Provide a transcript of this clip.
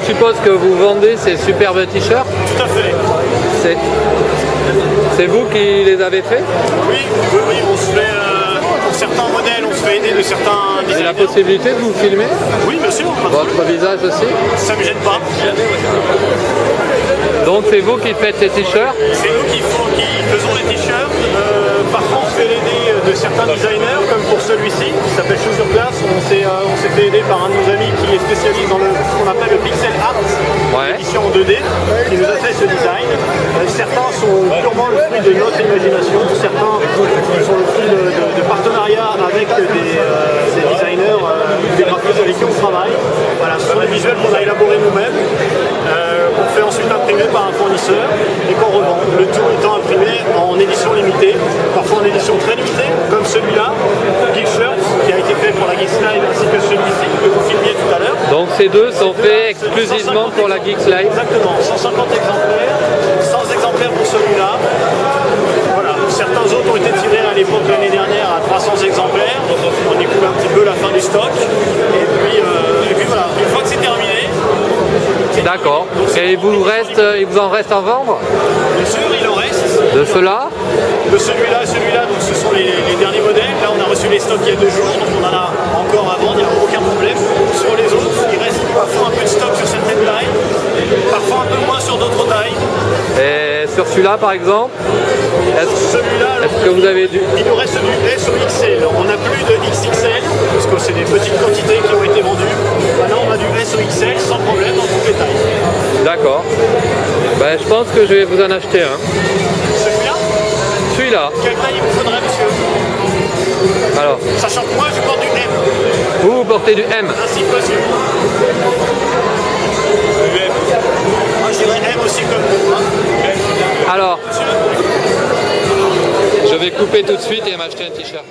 je suppose que vous vendez ces superbes t-shirts. Tout à fait. C'est vous qui les avez faits? Oui, on se fait, pour certains modèles, on se fait aider de certains designers. J'ai la possibilité de vous filmer? Oui, bien sûr. Votre visage aussi? Ça me gêne pas. Donc c'est vous qui faites ces t-shirts? C'est nous qui faisons les t-shirts. Parfois on se fait aider de certains designers, comme pour celui-ci, qui s'appelle Shoes Your Class. On s'est fait aider par un de nos amis qui est spécialiste dans ce qu'on appelle le pixel art, édition en 2D, qui nous a fait ce design. Certains sont purement le fruit de notre imagination, certains sont le fruit de partenariats avec des designers, des graphistes avec qui on travaille. Voilà, ce sont des visuels qu'on a élaborés nous-mêmes. On fait ensuite imprimer par un fournisseur et qu'on revend. Le tout étant imprimé en édition limitée, parfois en édition très limitée, comme celui-là, Geek Shirts, qui a été fait pour la Geeks Live, ainsi que celui-ci que vous filmiez tout à l'heure. Donc ces deux sont faits exclusivement pour la Geeks Live? Exactement, 150 exemplaires, 100 exemplaires pour celui-là. Voilà, certains autres ont été tirés à l'époque l'année dernière à 300 exemplaires. On écoule un petit peu la fin du stock. Et puis voilà, une fois que c'est terminé. D'accord. Et il vous en reste à vendre? Bien sûr, il en reste. De ceux-là? De celui-là, donc ce sont les derniers modèles. Là, on a reçu les stocks il y a 2 jours, donc on en a encore à vendre, il n'y a aucun problème. Sur les autres, il reste parfois un peu de stock sur certaines tailles, parfois un peu moins sur d'autres tailles. Et sur celui-là, par exemple, est-ce que vous avez du... Il nous reste du S au XL. On n'a plus de XXL, parce que c'est des petites quantités qui ont été vendues. Maintenant, on a du S au XL sans problème dans toutes les tailles. D'accord. Ben, je pense que je vais vous en acheter un. Celui-là? Celui-là. Quelle taille il vous faudrait, monsieur? Alors. Sachant que moi, je porte du M. Vous portez du M? Ainsi que monsieur. Du M. Moi, je dirais M aussi comme vous. Hein. Alors, je vais couper tout de suite et m'acheter un t-shirt.